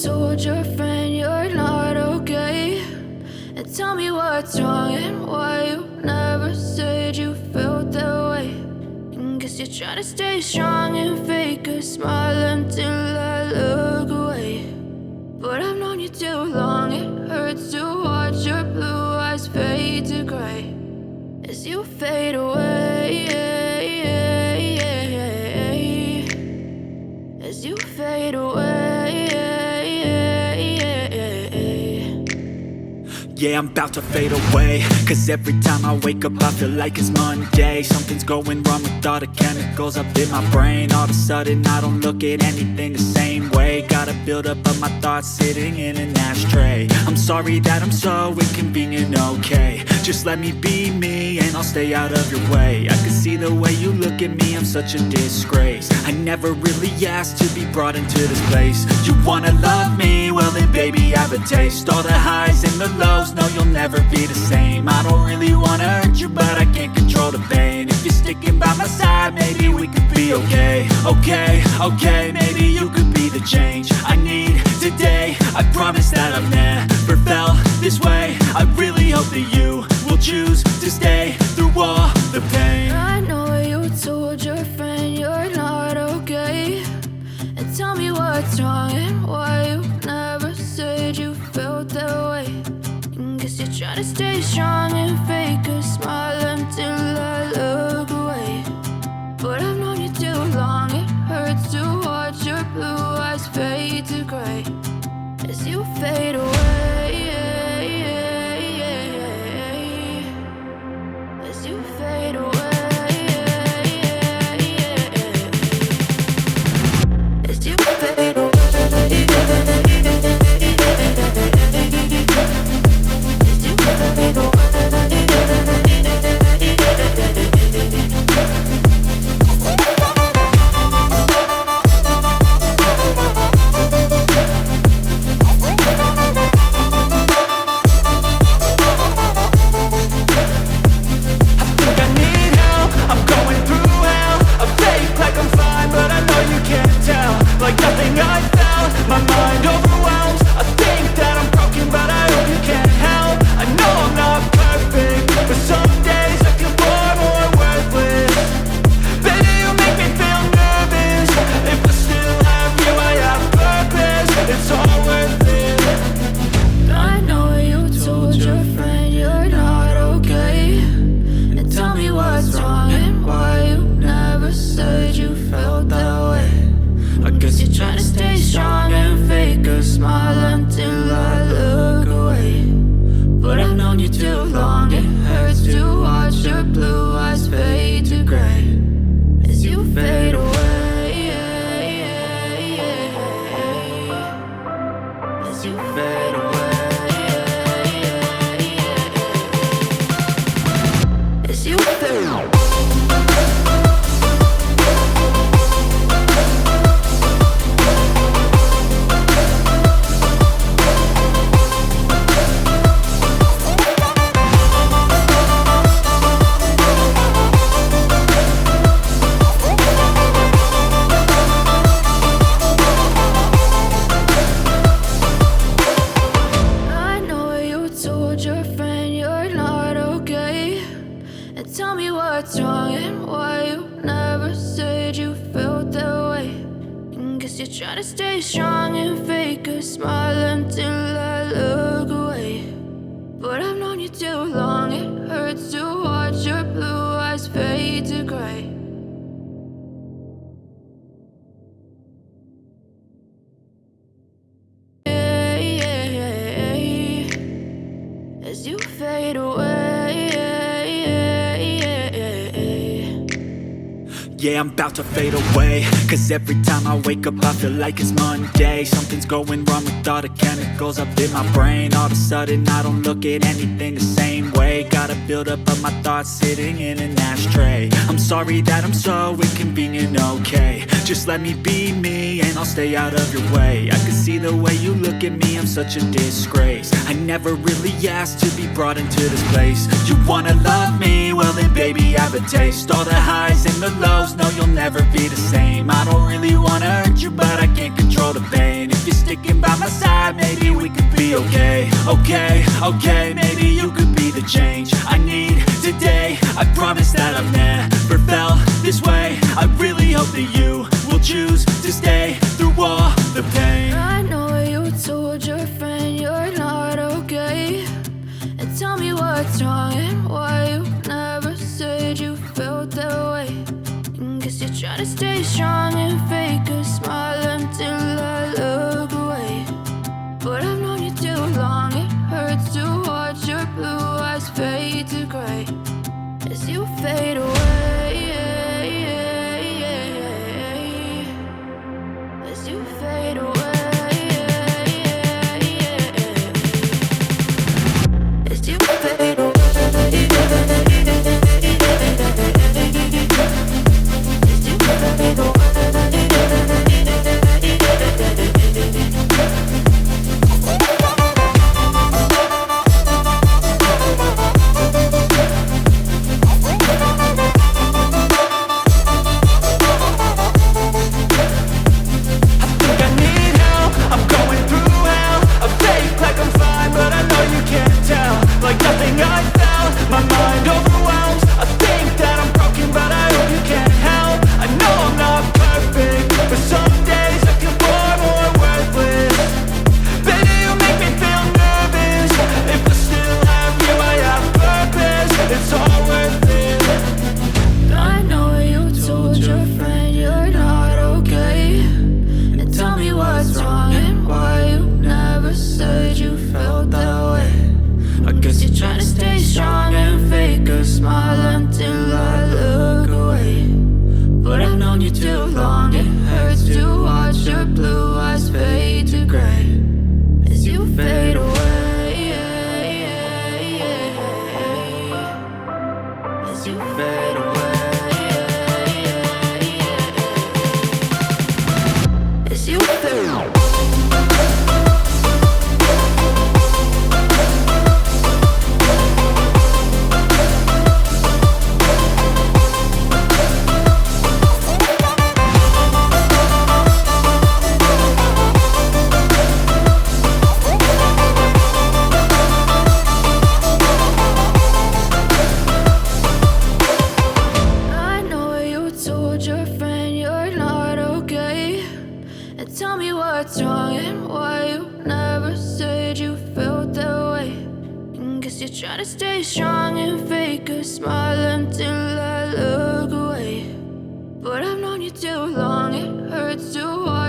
told your friend you're not okay? And tell me what's wrong and why you never said you felt that way. And guess you're trying to stay strong and fake a smile until I look away. But I've known you too long, it hurts to watch your blue eyes fade to gray as you fade away, as you fade away. Yeah, I'm about to fade away, cause every time I wake up I feel like it's Monday. Something's going wrong with all the chemicals up in my brain. All of a sudden I don't look at anything the same way. Got a buildup of my thoughts sitting in an ashtray. I'm sorry that I'm so inconvenient, okay? Just let me be me and I'll stay out of your way. I can see the way you look at me, I'm such a disgrace. I never really asked to be brought into this place. You wanna love me? Well then baby I have a taste. All the highs and the lows, no you'll never be the same. I don't really wanna hurt you but I can't control the pain. If you're sticking by my side maybe we could be okay. Okay, maybe you could be the change I need today. I promise that I've never felt this way. I really hope that you will choose to stay through all the pain. I know you told your friend you're not okay. And tell me what's wrong and why you never said you felt that way. And guess you're trying to stay strong and fake a smile until I look away. But I've known you too long, it hurts to watch your blue eyes fade to gray as you fade away, as you fade away, as you fade away. As you fade away. Yeah, I'm about to fade away, cause every time I wake up I feel like it's Monday. Something's going wrong with all the chemicals up in my brain. All of a sudden I don't look at anything the same way. Got a buildup of my thoughts sitting in an ashtray. I'm sorry that I'm so inconvenient, okay? Just let me be me and I'll stay out of your way. I can see the way you look at me, I'm such a disgrace. I never really asked to be brought into this place. You wanna love me? Well then baby I have a taste. All the highs and the lows, no you'll never be the same. I don't really wanna hurt you but I can't control the pain. If you're sticking by my Okay, maybe you could be the change I need today. I promise that I've never felt this way. I really hope that you will choose to stay through all the pain. I know you told your friend you're not okay, and tell me what's wrong and why you never said you felt that way. And guess you're trying to stay strong and fake a smile until I look away. But I've known you too long, it hurts to watch your blue eyes fade to gray as you fade away. As you fade away. As you fade away. As you fade away. Like nothing I felt, my mind overwhelms. I think that I'm broken, but I hope you can't help. I know I'm not perfect, but some days I feel far more worthless. Baby, you make me feel nervous. If I still have you, I have purpose. It's all worth it. I know you told your friend you're not okay, and tell me what's wrong and why you never said you felt that way. I guess you're trying to stay strong and fake a smile until I look away. But I've known you too long, it hurts to watch your blue eyes fade to gray as you fade away. As you fade away. As you fade away. Tell me what's wrong and why you never said you felt that way. And guess you're trying to stay strong and fake a smile until I look away. But I've known you too long, it hurts to watch